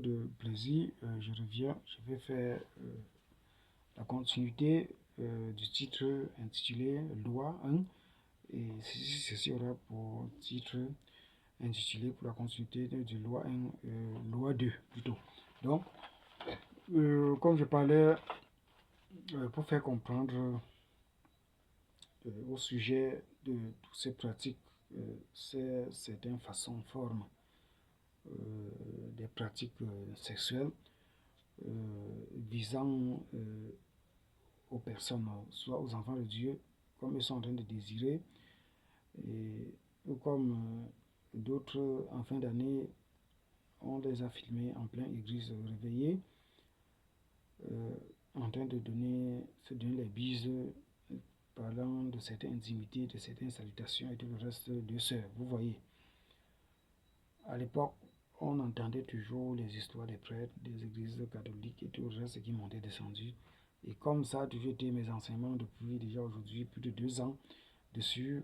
de plaisir, je reviens, je vais faire la continuité du titre intitulé Loi 1 et ceci aura pour titre intitulé pour la continuité de Loi 1, Loi 2 plutôt. Donc, comme je parlais, pour faire comprendre au sujet de toutes ces pratiques, certaines façons, formes des pratiques sexuelles visant aux personnes, soit aux enfants de Dieu, comme ils sont en train de désirer, ou comme d'autres en fin d'année, on les a filmés en pleine église réveillée, en train de se donner les bises, parlant de certaines intimités, de certaines salutations et tout le reste de sœurs. Vous voyez, à l'époque, on entendait toujours les histoires des prêtres, des églises catholiques et tout le reste qui montait descendu. Et comme ça a toujours été mes enseignements depuis déjà aujourd'hui plus de 2 ans, dessus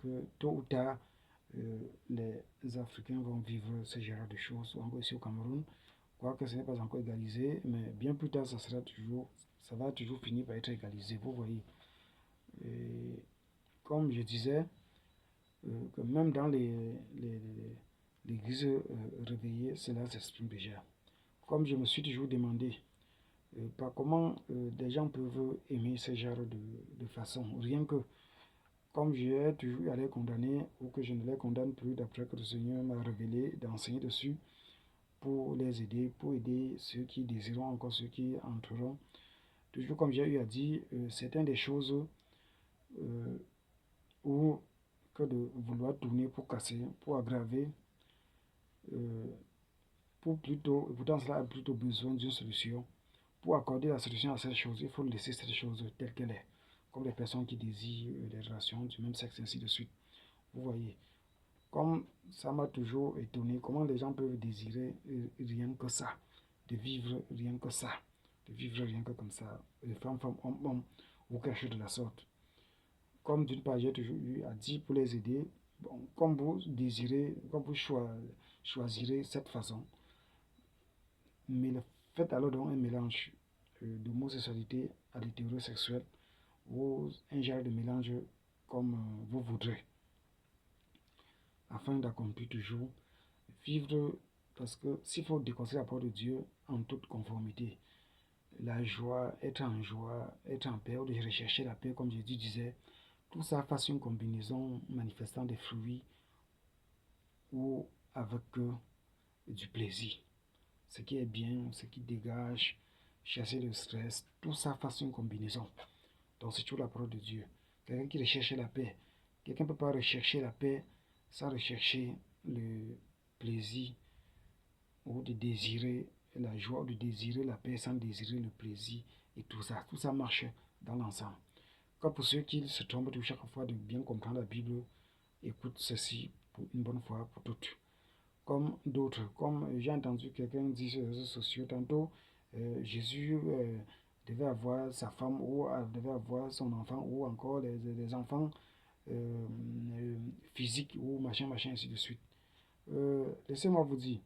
que tôt ou tard, les Africains vont vivre ce genre de choses, ou encore ici au Cameroun, quoique ce n'est pas encore égalisé, mais bien plus tard, ça va toujours finir par être égalisé, vous voyez. Et comme je disais, que même dans l'église réveillée, cela s'exprime déjà. Comme je me suis toujours demandé, par comment des gens peuvent aimer ce genre de façon, rien que, comme j'ai toujours à les condamner, ou que je ne les condamne plus d'après que le Seigneur m'a révélé, d'enseigner dessus, pour les aider, pour aider ceux qui désireront, encore ceux qui entreront. Toujours comme j'ai eu à dire, certaines des choses ou que de vouloir tourner pour casser, pour aggraver, pourtant cela a plutôt besoin d'une solution. Pour accorder la solution à cette chose, il faut laisser cette chose telle qu'elle est, comme les personnes qui désirent des relations du même sexe, ainsi de suite. Vous voyez, comme ça m'a toujours étonné, comment les gens peuvent désirer rien que ça, de vivre rien que ça, de vivre rien que comme ça, femme, homme, ou quelque chose de la sorte. Comme d'une part, j'ai toujours eu à dire pour les aider, bon, comme vous désirez, comme vous choisirez cette façon, mais faites alors donc un mélange d'homosexualité à l'hétérosexuel ou un genre de mélange comme vous voudrez, afin d'accomplir toujours, vivre, parce que s'il faut déconseiller la parole de Dieu en toute conformité, la joie, être en paix, ou de rechercher la paix, comme Jésus disait, tout ça fasse une combinaison manifestant des fruits ou avec du plaisir. Ce qui est bien, ce qui dégage, chasser le stress, tout ça fasse une combinaison. Donc c'est toujours la parole de Dieu. Quelqu'un qui recherche la paix, quelqu'un ne peut pas rechercher la paix sans rechercher le plaisir ou de désirer la joie, ou de désirer la paix sans désirer le plaisir et tout ça marche dans l'ensemble. Comme pour ceux qui se trompent tout chaque fois de bien comprendre la Bible, écoute ceci pour une bonne fois pour toutes. Comme d'autres, comme j'ai entendu quelqu'un dire sur les réseaux sociaux tantôt, Jésus devait avoir sa femme ou devait avoir son enfant ou encore les enfants physiques ou machin, ainsi de suite. Laissez-moi vous dire,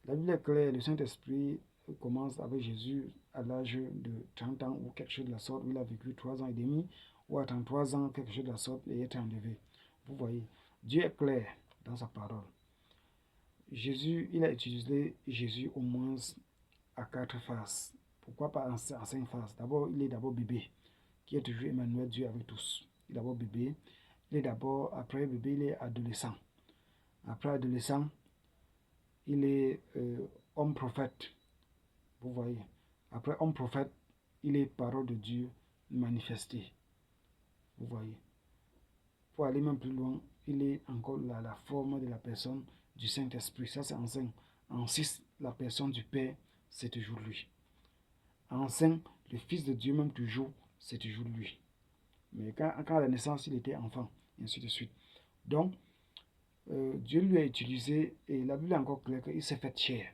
la Bible est claire, le Saint-Esprit commence avec Jésus à l'âge de 30 ans ou quelque chose de la sorte, où il a vécu 3 ans et demi, ou à 33 ans, quelque chose de la sorte, et est enlevé. Vous voyez, Dieu est clair dans sa parole. Jésus, il a utilisé Jésus au moins à 4 phases. Pourquoi pas en 5 phases? D'abord, il est d'abord bébé, qui est toujours Emmanuel, Dieu avec tous. Il est d'abord bébé. Il est d'abord, après bébé, il est adolescent. Après adolescent, il est homme prophète. Vous voyez. Après homme prophète, il est parole de Dieu manifestée. Vous voyez. Pour aller même plus loin, il est encore la forme de la personne du Saint-Esprit. Ça, c'est en 5. En 6, la personne du Père, c'est toujours lui. En 5, le Fils de Dieu, même toujours, c'est toujours lui. Mais quand à la naissance, il était enfant, et ainsi de suite. Donc, Dieu lui a utilisé, et la Bible est encore claire qu'il s'est fait chair.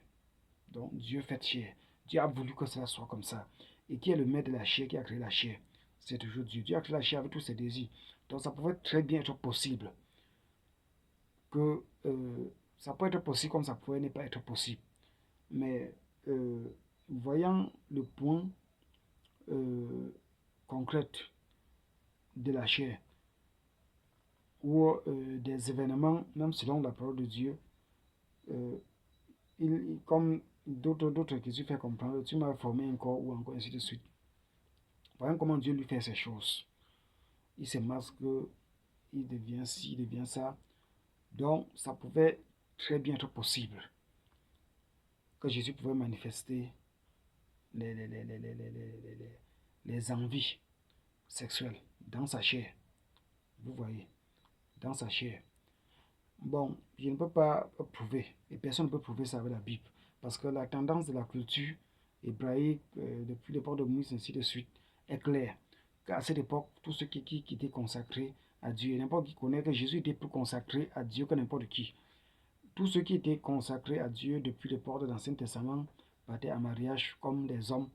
Donc, Dieu fait chair. Dieu a voulu que cela soit comme ça. Et qui est le maître de la chair, qui a créé la chair? C'est toujours Dieu. Dieu a créé la chair avec tous ses désirs. Donc, ça pouvait très bien être possible que ça peut être possible comme ça pouvait ne pas être possible. Mais voyant le point concret de la chair, ou des événements, même selon la parole de Dieu, comme d'autres qui se fait comprendre, tu m'as formé un corps, ou encore ainsi de suite. Voyons comment Dieu lui fait ces choses. Il se masque, il devient ci, il devient ça. Donc, ça pouvait très bien être possible que Jésus pouvait manifester les envies sexuelles dans sa chair. Vous voyez, dans sa chair. Bon, je ne peux pas prouver, et personne ne peut prouver ça avec la Bible, parce que la tendance de la culture hébraïque, depuis l'époque de Moïse, ainsi de suite, est claire. Qu'à cette époque, tout ce qui était consacré à Dieu, et n'importe qui connaît que Jésus était plus consacré à Dieu que n'importe qui. Tout ce qui était consacré à Dieu depuis l'époque de l'Ancien Testament partait en mariage comme les hommes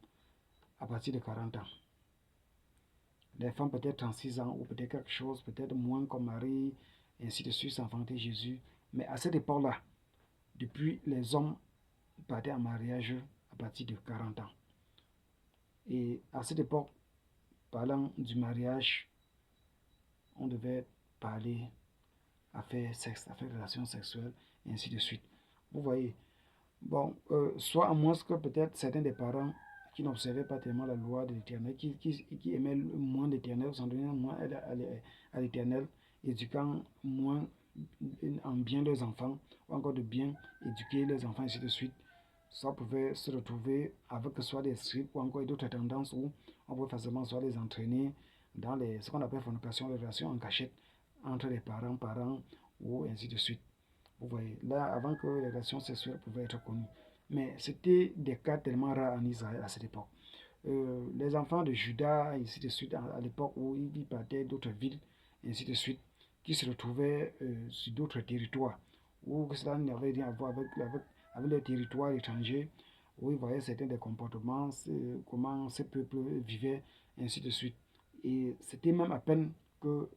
à partir de 40 ans. Les femmes peut-être 36 ans ou peut-être quelque chose, peut-être moins comme Marie, et ainsi de suite, s'enfanter Jésus. Mais à cette époque-là, depuis les hommes partaient en mariage à partir de 40 ans. Et à cette époque, parlant du mariage, on devait parler à faire sexe, à faire relations sexuelles, et ainsi de suite. Vous voyez. Bon, soit à moins que peut-être certains des parents qui n'observaient pas tellement la loi de l'Éternel, qui aimaient moins l'Éternel, s'en donnaient moins à l'Éternel, éduquant moins en bien leurs enfants, ou encore de bien éduquer leurs enfants, ainsi de suite. Ça pouvait se retrouver avec soit des scripts ou encore d'autres tendances où on peut facilement soit les entraîner dans ce qu'on appelle fornication, les relations en cachette entre les parents, ou ainsi de suite. Vous voyez, là, avant que les relations sexuelles pouvaient être connues. Mais c'était des cas tellement rares en Israël à cette époque. Les enfants de Juda, ainsi de suite, à l'époque où ils partaient d'autres villes, ainsi de suite, qui se retrouvaient sur d'autres territoires, où cela n'avait rien à voir avec les territoires étrangers, où ils voyaient certains des comportements, comment ces peuples vivaient, ainsi de suite. Et c'était même à peine que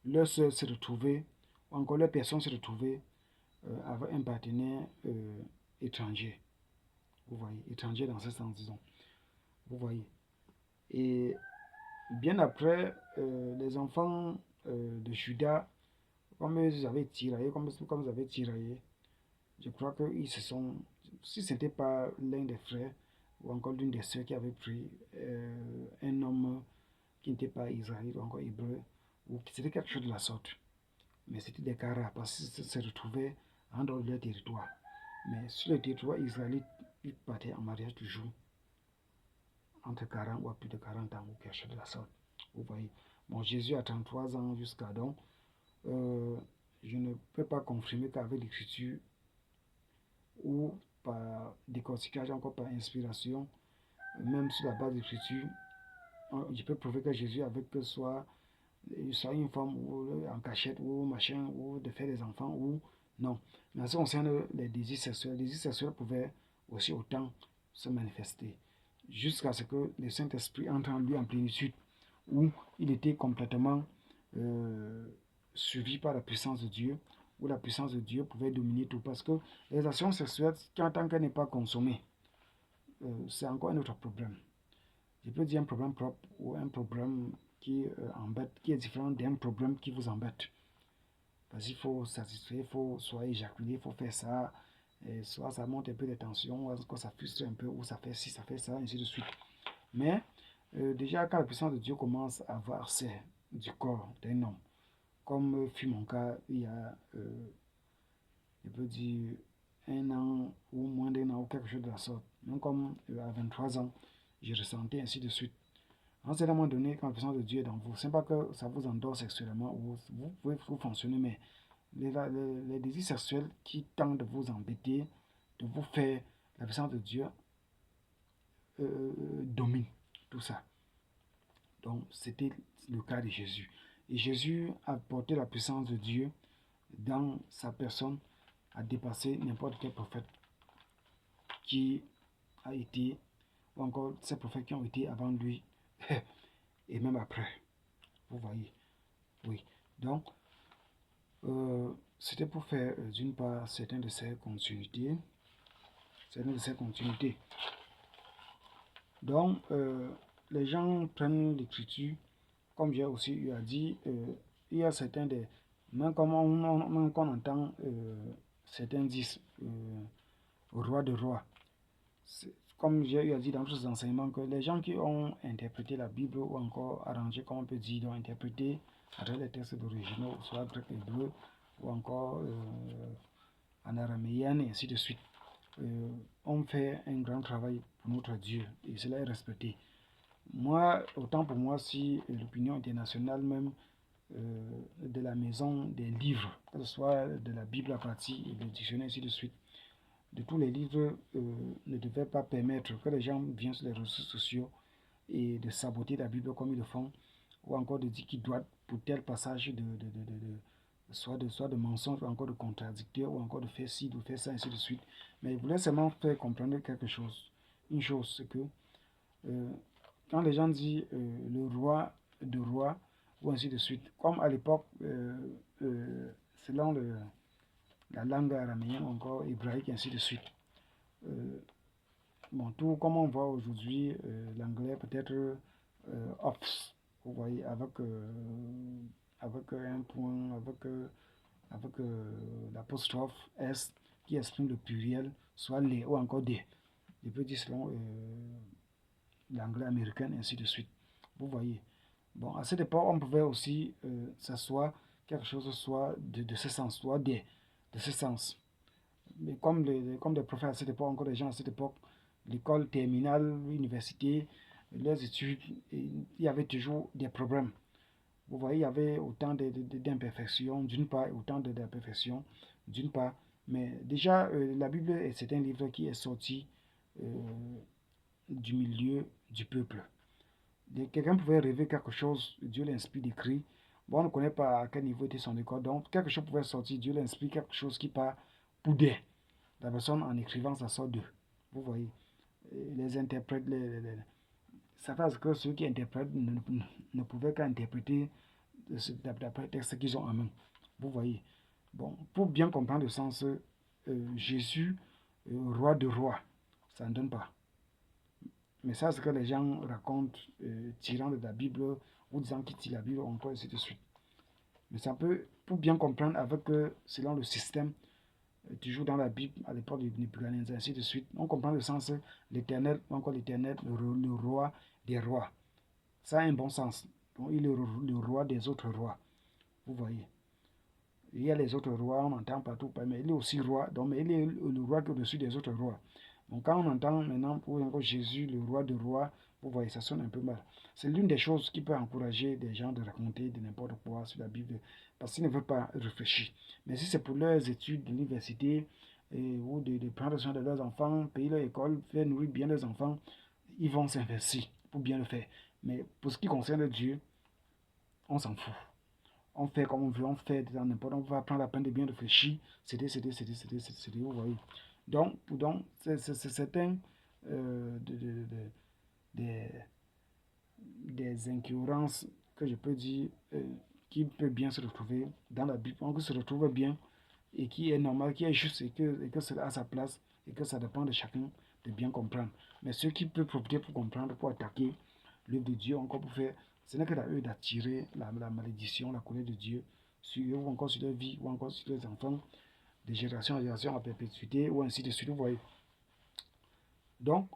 leur soeur se retrouvait, ou encore leur personne se retrouvait avec un partenaire étranger. Vous voyez, étranger dans ce sens, disons. Vous voyez. Et bien après, les enfants de Judas, comme ils avaient tiraillé, comme ils avaient tiraillé, je crois qu'ils se sont, si ce n'était pas l'un des frères, ou encore l'une des sœurs qui avait pris un homme qui n'était pas israélite, ou encore hébreu, ou qui c'était quelque chose de la sorte. Mais c'était des cas rares parce qu'ils se retrouvaient en dehors de leur territoire. Mais sur le territoire israélite, ils partaient en mariage toujours entre 40 ou à plus de 40 ans ou quelque chose de la sorte. Vous voyez. Bon, Jésus a 33 ans jusqu'à donc. Je ne peux pas confirmer qu'avec l'écriture ou par décortiquage, encore par inspiration, même sur la base de l'écriture, je peux prouver que Jésus avait que soit une femme ou en cachette ou machin, ou de faire des enfants ou non. Mais en ce qui concerne les désirs sexuels pouvaient aussi autant se manifester jusqu'à ce que le Saint-Esprit entre en lui en plénitude, où il était complètement suivi par la puissance de Dieu, où la puissance de Dieu pouvait dominer tout. Parce que les actions sexuelles, tant qu'elle n'est pas consommée, c'est encore un autre problème. Je peux dire un problème propre ou un problème qui embête, qui est différent d'un problème qui vous embête. Parce qu'il faut satisfaire, il faut soit éjaculer, il faut faire ça, et soit ça monte un peu de tension, soit ça frustre un peu, ou ça fait ci, ça fait ça, ainsi de suite. Mais déjà, quand la puissance de Dieu commence à avoir accès du corps d'un homme, comme fut mon cas il y a, je peux dire, un an ou moins d'un an ou quelque chose de la sorte, même comme à 23 ans, j'ai ressenti ainsi de suite. À un certain moment donné, quand la puissance de Dieu est dans vous, ce n'est pas que ça vous endort sexuellement, ou vous pouvez vous fonctionner, mais les désirs sexuels qui tentent de vous embêter, de vous faire, la puissance de Dieu domine tout ça. Donc, c'était le cas de Jésus. Et Jésus a porté la puissance de Dieu dans sa personne, à dépasser n'importe quel prophète qui a été, ou encore ces prophètes qui ont été avant lui, et même après. Vous voyez. Oui. Donc, C'était pour faire d'une part certaines de ces continuités. Donc, les gens prennent l'écriture, comme j'ai aussi eu à dire, il y a certains des... Même comme même qu'on entend certains disent roi de roi. Comme j'ai eu à dire dans tous ces enseignements, que les gens qui ont interprété la Bible ou encore arrangé, comme on peut dire, ont interprété à travers les textes d'originaux, soit grec, hébreu, ou encore en araméen, et ainsi de suite, ont fait un grand travail pour notre Dieu, et cela est respecté. Moi, autant pour moi, si l'opinion internationale même de la maison des livres, que ce soit de la Bible à partie et des dictionnaires, ainsi de suite, de tous les livres, ne devait pas permettre que les gens viennent sur les réseaux sociaux et de saboter la Bible comme ils le font, ou encore de dire qu'ils doivent pour tel passage soit de mensonges, ou encore de contradicteurs, ou encore de faire ci, de faire ça, ainsi de suite. Mais il voulait seulement faire comprendre quelque chose. Une chose, c'est que euh, quand les gens disent le roi de roi, ou ainsi de suite, comme à l'époque, selon la langue araméenne, encore hébraïque, ainsi de suite. Bon, tout comme on voit aujourd'hui, l'anglais peut-être ops, vous voyez, avec un point, avec l'apostrophe S qui exprime le pluriel, soit les ou encore des. Je peux dire selon l'anglais américain, ainsi de suite. Vous voyez. Bon, à cette époque, on pouvait aussi s'asseoir quelque chose soit de ce sens, soit des, de ce sens. Mais comme des prophètes à cette époque, encore des gens à cette époque, l'école terminale, l'université, les études, il y avait toujours des problèmes. Vous voyez, il y avait autant d'imperfections d'une part et autant d'imperfections d'une part. Mais déjà, la Bible, c'est un livre qui est sorti euh, du milieu du peuple. Quelqu'un pouvait rêver quelque chose, Dieu l'inspire d'écrire. Bon, on ne connaît pas à quel niveau était son école, donc quelque chose pouvait sortir, Dieu l'inspire quelque chose qui part pour des. La personne en écrivant, ça sort d'eux. Vous voyez, les interprètes, ça fait que ceux qui interprètent ne pouvaient qu'interpréter d'après le texte qu'ils ont en main. Vous voyez. Bon, pour bien comprendre le sens, Jésus, roi de roi, ça ne donne pas. Mais ça, c'est ce que les gens racontent, tirant de la Bible, ou disant qu'ils tirent la Bible, encore ainsi de suite. Mais ça peut, pour bien comprendre, avec selon le système, toujours dans la Bible, à l'époque du Nebuchadnezzar, ainsi de suite, on comprend le sens l'éternel, encore l'éternel, le roi des rois. Ça a un bon sens. Donc, il est le roi des autres rois. Vous voyez. Il y a les autres rois, on entend partout, mais il est aussi roi, donc, mais il est le roi qui est au-dessus des autres rois. Donc quand on entend maintenant pour Jésus, le roi de rois, vous voyez, ça sonne un peu mal. C'est l'une des choses qui peut encourager des gens de raconter de n'importe quoi sur la Bible, parce qu'ils ne veulent pas réfléchir. Mais si c'est pour leurs études de l'université, ou de prendre soin de leurs enfants, payer leur école, faire nourrir bien leurs enfants, ils vont s'investir pour bien le faire. Mais pour ce qui concerne Dieu, on s'en fout. On fait comme on veut, on fait dans n'importe, on va prendre la peine de bien réfléchir. Vous voyez. Donc c'est certain des, des incohérences que je peux dire qui peut bien se retrouver dans la Bible, on se retrouve bien et qui est normal, qui est juste et que c'est à sa place et que ça dépend de chacun de bien comprendre. Mais ceux qui peuvent profiter pour comprendre, pour attaquer l'œuvre de Dieu, encore pour faire, ce n'est que à eux d'attirer la malédiction, la colère de Dieu sur eux ou encore sur leur vie ou encore sur leurs enfants, de génération en génération à perpétuité ou ainsi de suite, vous voyez. Donc,